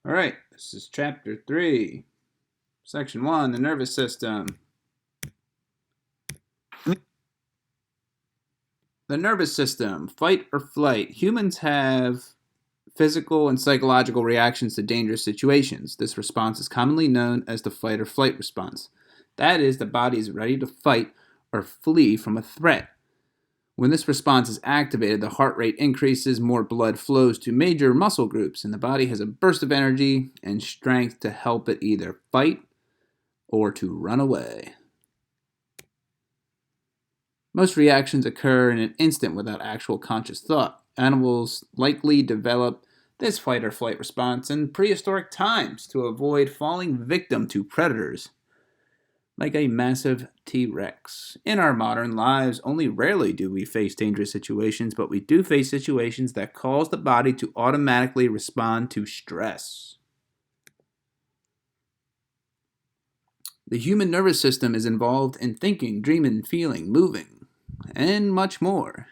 All right, this is chapter 3, section 1, the nervous system. The nervous system, fight or flight. Humans have physical and psychological reactions to dangerous situations. This response is commonly known as the fight or flight response. That is, the body is ready to fight or flee from a threat. When this response is activated, the heart rate increases, more blood flows to major muscle groups, and the body has a burst of energy and strength to help it either fight or to run away. Most reactions occur in an instant without actual conscious thought. Animals likely develop this fight or flight response in prehistoric times to avoid falling victim to predators, like a massive T-Rex. In our modern lives, only rarely do we face dangerous situations, but we do face situations that cause the body to automatically respond to stress. The human nervous system is involved in thinking, dreaming, feeling, moving, and much more.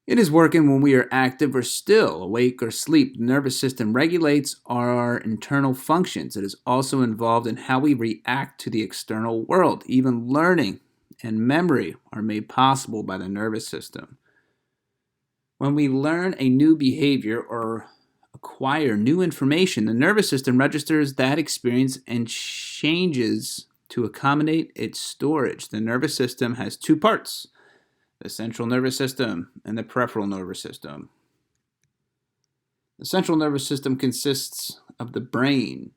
It is working when we are active or still, awake or asleep. The nervous system regulates our internal functions. It is also involved in how we react to the external world. Even learning and memory are made possible by the nervous system. When we learn a new behavior or acquire new information, the nervous system registers that experience and changes to accommodate its storage. The nervous system has two parts: the central nervous system and the peripheral nervous system. The central nervous system consists of the brain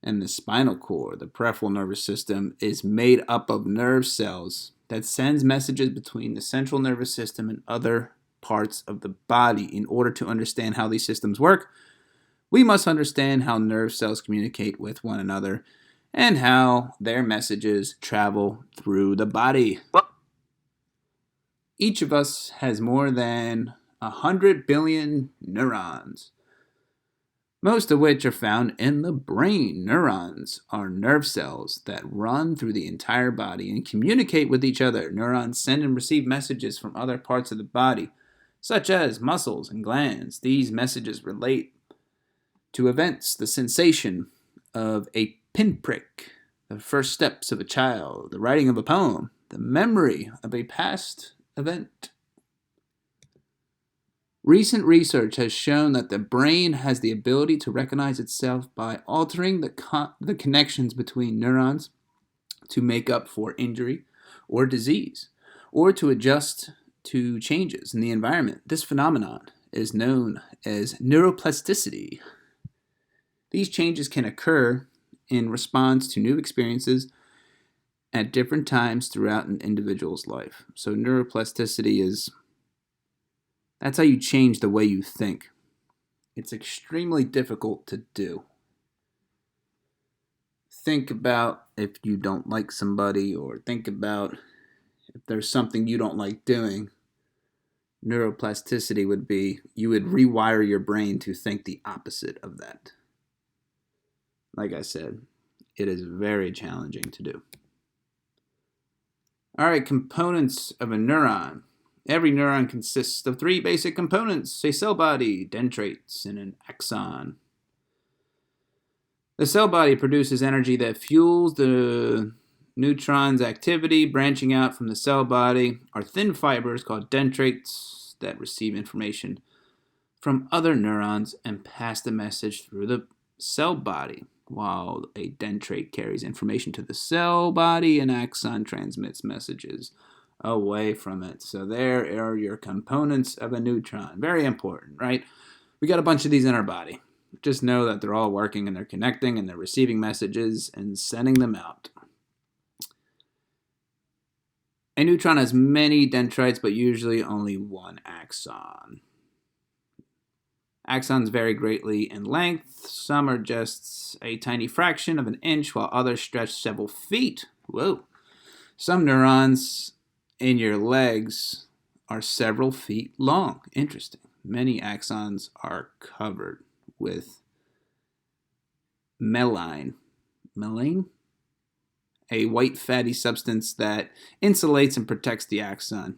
and the spinal cord. The peripheral nervous system is made up of nerve cells that sends messages between the central nervous system and other parts of the body. In order to understand how these systems work, we must understand how nerve cells communicate with one another and how their messages travel through the body. Each of us has more than 100 billion neurons, most of which are found in the brain. Neurons are nerve cells that run through the entire body and communicate with each other. Neurons send and receive messages from other parts of the body, such as muscles and glands. These messages relate to events, the sensation of a pinprick, the first steps of a child, the writing of a poem, the memory of a past event. Recent research has shown that the brain has the ability to recognize itself by altering the connections between neurons to make up for injury or disease, or to adjust to changes in the environment. This phenomenon is known as neuroplasticity. These changes can occur in response to new experiences at different times throughout an individual's life. So neuroplasticity that's how you change the way you think. It's extremely difficult to do. Think about if you don't like somebody, or think about if there's something you don't like doing. Neuroplasticity would be you would rewire your brain to think the opposite of that. Like I said, it is very challenging to do. All right, components of a neuron. Every neuron consists of three basic components: a cell body, dendrites, and an axon. The cell body produces energy that fuels the neutron's activity. Branching out from the cell body are thin fibers called dendrites that receive information from other neurons and pass the message through the cell body. While a dendrite carries information to the cell body, an axon transmits messages away from it. So there are your components of a neutron. Very important, right? We got a bunch of these in our body. Just know that they're all working and they're connecting and they're receiving messages and sending them out. A neutron has many dendrites, but usually only one axon. Axons vary greatly in length. Some are just a tiny fraction of an inch, while others stretch several feet. Whoa. Some neurons in your legs are several feet long. Interesting. Many axons are covered with myelin, a white fatty substance that insulates and protects the axon.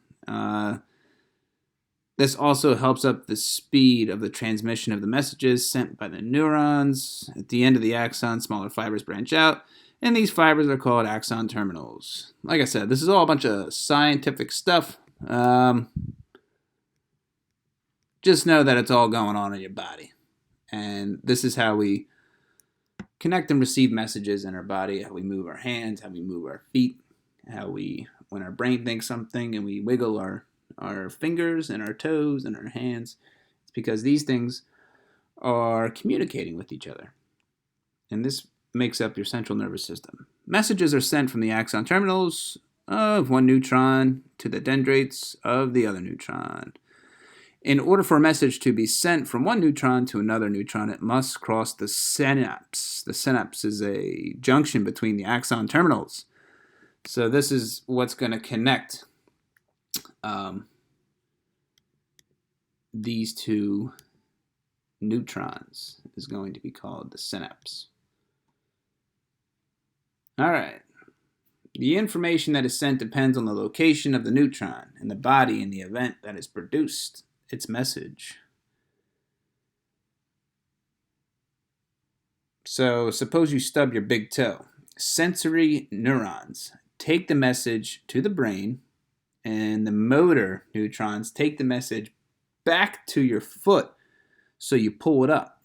This also helps up the speed of the transmission of the messages sent by the neurons. At the end of the axon, smaller fibers branch out, and these fibers are called axon terminals. Like I said, this is all a bunch of scientific stuff. Just know that it's all going on in your body. And this is how we connect and receive messages in our body, how we move our hands, how we move our feet, when our brain thinks something and we wiggle our fingers and our toes and our hands. It's because these things are communicating with each other. And this makes up your central nervous system. Messages are sent from the axon terminals of one neutron to the dendrites of the other neutron. In order for a message to be sent from one neutron to another neutron, it must cross the synapse. The synapse is a junction between the axon terminals. So this is what's going to connect these two neutrons, is going to be called the synapse. All right. The information that is sent depends on the location of the neutron and the body in the event that is produced its message. So suppose you stub your big toe. Sensory neurons take the message to the brain, and the motor neutrons take the message back to your foot, so you pull it up.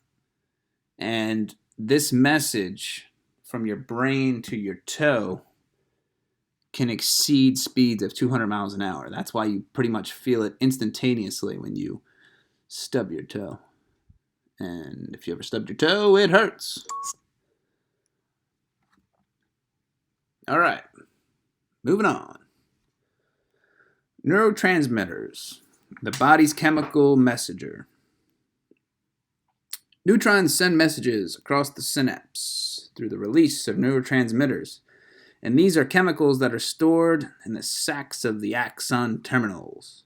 And this message from your brain to your toe can exceed speeds of 200 miles an hour. That's why you pretty much feel it instantaneously when you stub your toe. And if you ever stubbed your toe, it hurts. All right, moving on. Neurotransmitters, the body's chemical messenger. Neutrons send messages across the synapse through the release of neurotransmitters, and these are chemicals that are stored in the sacs of the axon terminals.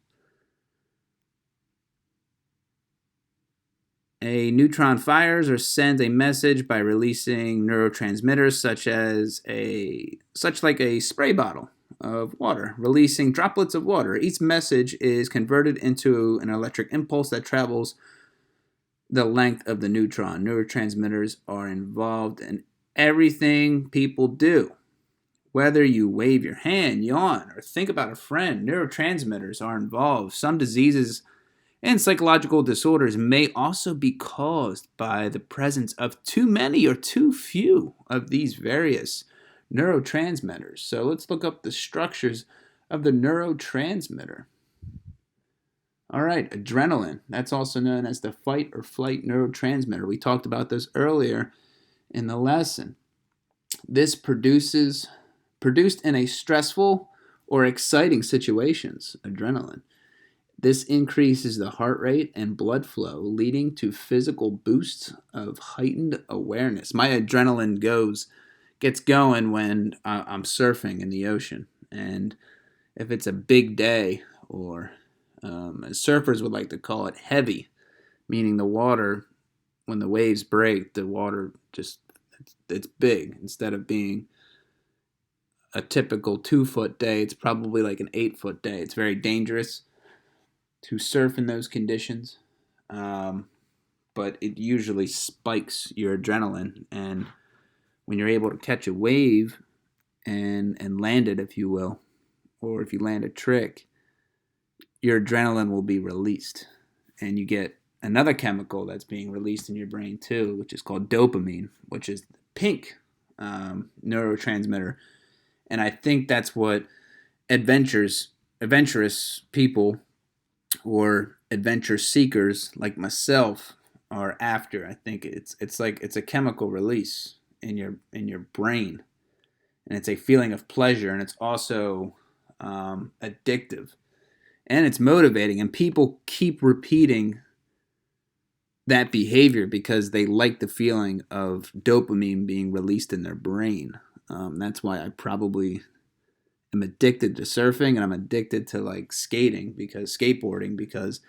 A neutron fires or sends a message by releasing neurotransmitters such like a spray bottle of water, releasing droplets of water. Each message is converted into an electric impulse that travels the length of the neutron. Neurotransmitters are involved in everything people do. Whether you wave your hand, yawn, or think about a friend, neurotransmitters are involved. Some diseases and psychological disorders may also be caused by the presence of too many or too few of these various neurotransmitters. So let's look up the structures of the neurotransmitter. All right, adrenaline. That's also known as the fight or flight neurotransmitter. We talked about this earlier in the lesson. This produced in a stressful or exciting situations, adrenaline. This increases the heart rate and blood flow, leading to physical boosts of heightened awareness. My adrenaline gets going when I'm surfing in the ocean. And if it's a big day, or as surfers would like to call it, heavy, meaning the water, when the waves break, the water it's big. Instead of being a typical 2-foot day, it's probably like an 8-foot day. It's very dangerous to surf in those conditions, but it usually spikes your adrenaline, and when you're able to catch a wave and land it, if you will, or if you land a trick, your adrenaline will be released, and you get another chemical that's being released in your brain too, which is called dopamine, which is the pink neurotransmitter, and I think that's what adventurous people or adventure seekers like myself are after. I think it's a chemical release in your brain, and it's a feeling of pleasure, and it's also addictive, and it's motivating, and people keep repeating that behavior because they like the feeling of dopamine being released in their brain. That's why I probably am addicted to surfing, and I'm addicted to skateboarding because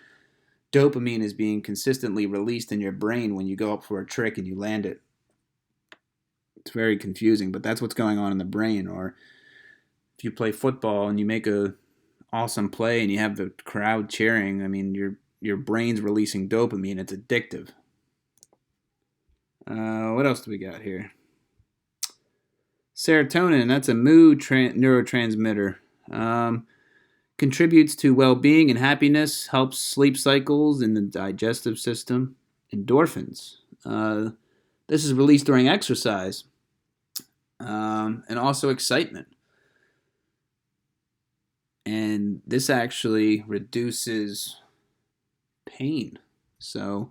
dopamine is being consistently released in your brain when you go up for a trick and you land it. It's very confusing, but that's what's going on in the brain. Or if you play football and you make a awesome play and you have the crowd cheering, I mean, your brain's releasing dopamine. It's addictive. What else do we got here? Serotonin, that's a mood neurotransmitter. Contributes to well-being and happiness, helps sleep cycles in the digestive system. Endorphins. This is released during exercise. And also excitement. And this actually reduces pain. So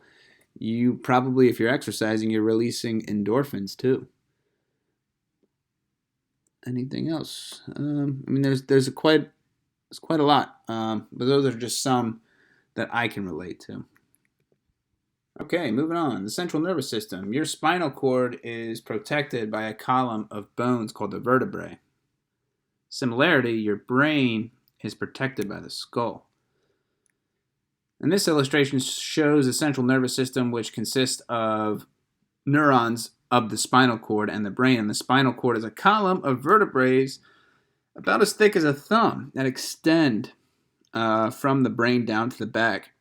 you probably, if you're exercising, you're releasing endorphins too. Anything else? I mean, there's quite a lot, but those are just some that I can relate to. Okay, moving on. The central nervous system. Your spinal cord is protected by a column of bones called the vertebrae. Similarly, your brain is protected by the skull. And this illustration shows the central nervous system, which consists of neurons of the spinal cord and the brain. And the spinal cord is a column of vertebrae about as thick as a thumb that extend from the brain down to the back,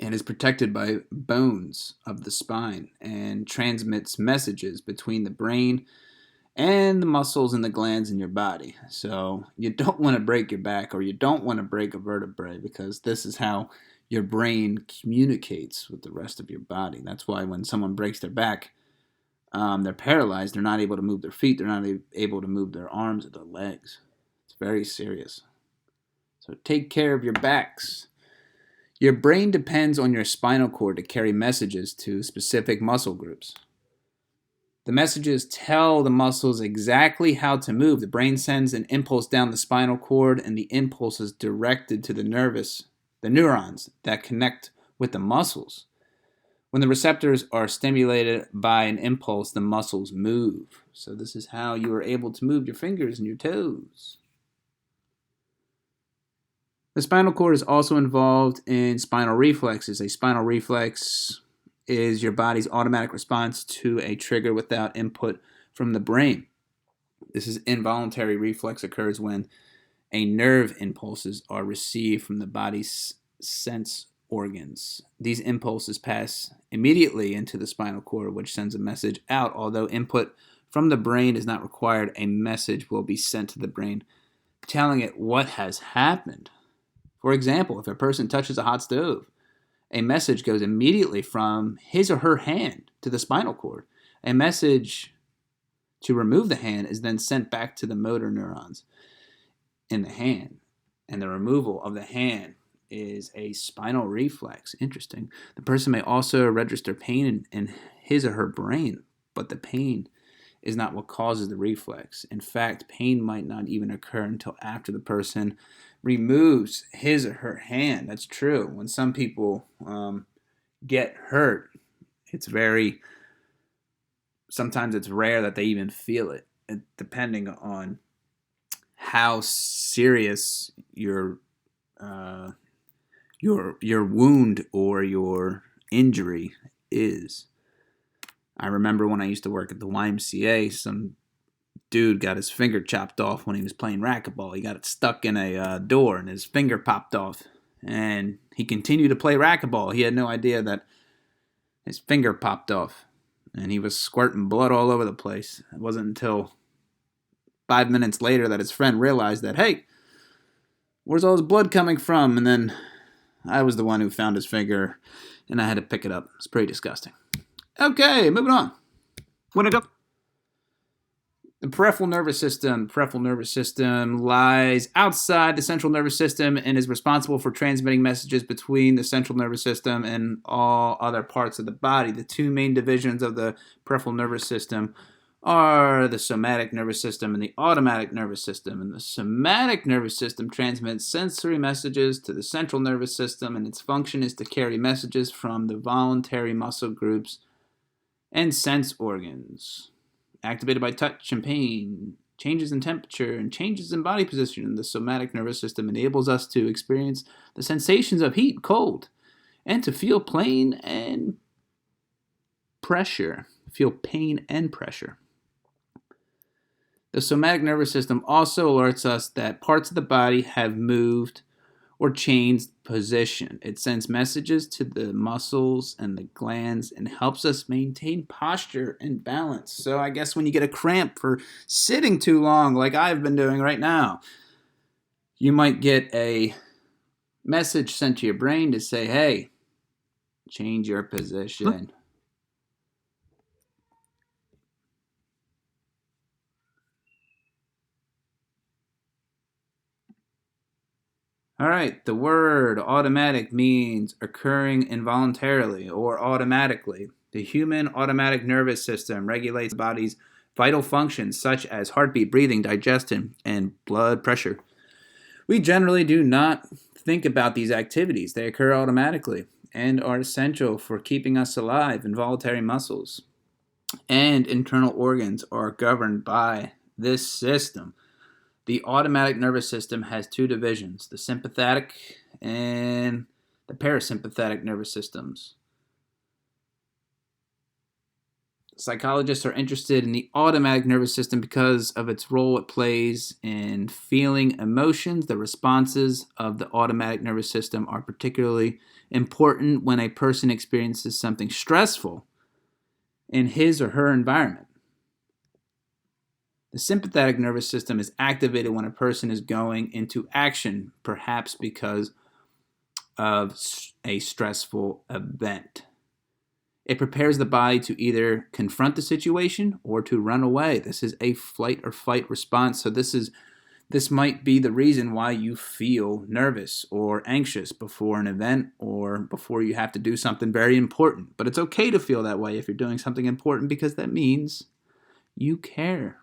and is protected by bones of the spine and transmits messages between the brain and the muscles and the glands in your body. So you don't want to break your back, or you don't want to break a vertebrae, because this is how your brain communicates with the rest of your body. That's why when someone breaks their back, they're paralyzed. They're not able to move their feet. They're not able to move their arms or their legs. It's very serious. So take care of your backs. Your brain depends on your spinal cord to carry messages to specific muscle groups. The messages tell the muscles exactly how to move. The brain sends an impulse down the spinal cord, and the impulse is directed to the neurons that connect with the muscles. When the receptors are stimulated by an impulse, the muscles move. So this is how you are able to move your fingers and your toes. The spinal cord is also involved in spinal reflexes. A spinal reflex is your body's automatic response to a trigger without input from the brain. This is involuntary reflex occurs when a nerve impulses are received from the body's sense organs. These impulses pass immediately into the spinal cord, which sends a message out. Although input from the brain is not required, a message will be sent to the brain telling it what has happened. For example, if a person touches a hot stove, a message goes immediately from his or her hand to the spinal cord. A message to remove the hand is then sent back to the motor neurons in the hand. And the removal of the hand is a spinal reflex. Interesting. The person may also register pain in his or her brain, but the pain is not what causes the reflex. In fact, pain might not even occur until after the person removes his or her hand. That's true. When some people get hurt, sometimes it's rare that they even feel it, depending on how serious your wound or your injury is. I remember when I used to work at the YMCA, some dude got his finger chopped off when he was playing racquetball. He got it stuck in a door and his finger popped off. And he continued to play racquetball. He had no idea that his finger popped off. And he was squirting blood all over the place. It wasn't until 5 minutes later that his friend realized that, hey, where's all this blood coming from? And then I was the one who found his finger and I had to pick it up. It's pretty disgusting. Okay, moving on. When I go. The peripheral nervous system. Peripheral nervous system lies outside the central nervous system and is responsible for transmitting messages between the central nervous system and all other parts of the body. The two main divisions of the peripheral nervous system are the somatic nervous system and the autonomic nervous system. And the somatic nervous system transmits sensory messages to the central nervous system, and its function is to carry messages from the voluntary muscle groups and sense organs. Activated by touch and pain, changes in temperature, and changes in body position, the somatic nervous system enables us to experience the sensations of heat, cold, and to feel pain and pressure. The somatic nervous system also alerts us that parts of the body have moved or changed position. It sends messages to the muscles and the glands and helps us maintain posture and balance. So I guess when you get a cramp for sitting too long, like I've been doing right now, you might get a message sent to your brain to say, hey, change your position. All right, the word automatic means occurring involuntarily or automatically. The human automatic nervous system regulates the body's vital functions such as heartbeat, breathing, digestion, and blood pressure. We generally do not think about these activities. They occur automatically and are essential for keeping us alive. Involuntary muscles and internal organs are governed by this system. The automatic nervous system has two divisions, the sympathetic and the parasympathetic nervous systems. Psychologists are interested in the automatic nervous system because of its role it plays in feeling emotions. The responses of the automatic nervous system are particularly important when a person experiences something stressful in his or her environment. The sympathetic nervous system is activated when a person is going into action, perhaps because of a stressful event. It prepares the body to either confront the situation or to run away. This is a flight or fight response. So this might be the reason why you feel nervous or anxious before an event or before you have to do something very important. But it's okay to feel that way if you're doing something important because that means you care.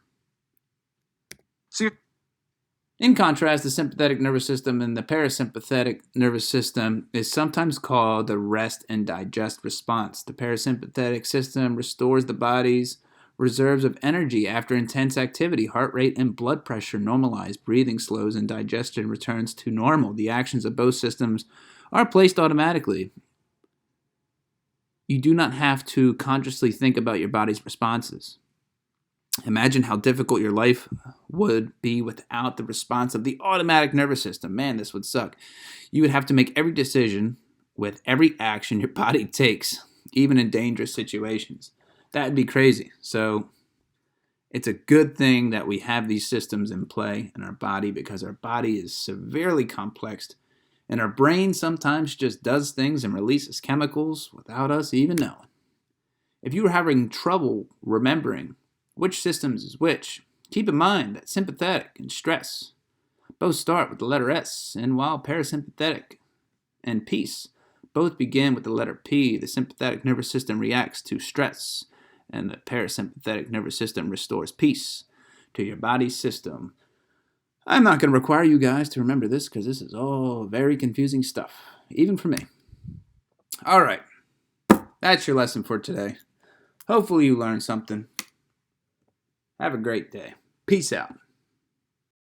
In contrast, the sympathetic nervous system and the parasympathetic nervous system is sometimes called the rest and digest response. The parasympathetic system restores the body's reserves of energy after intense activity. Heart rate and blood pressure normalize, breathing slows, and digestion returns to normal. The actions of both systems are placed automatically. You do not have to consciously think about your body's responses. Imagine how difficult your life would be without the response of the automatic nervous system. Man, this would suck. You would have to make every decision with every action your body takes, even in dangerous situations. That would be crazy. So it's a good thing that we have these systems in play in our body because our body is severely complex and our brain sometimes just does things and releases chemicals without us even knowing. If you are having trouble remembering which systems is which, keep in mind that sympathetic and stress both start with the letter S, and while parasympathetic and peace both begin with the letter P, the sympathetic nervous system reacts to stress, and the parasympathetic nervous system restores peace to your body's system. I'm not going to require you guys to remember this because this is all very confusing stuff, even for me. All right, that's your lesson for today. Hopefully you learned something. Have a great day. Peace out.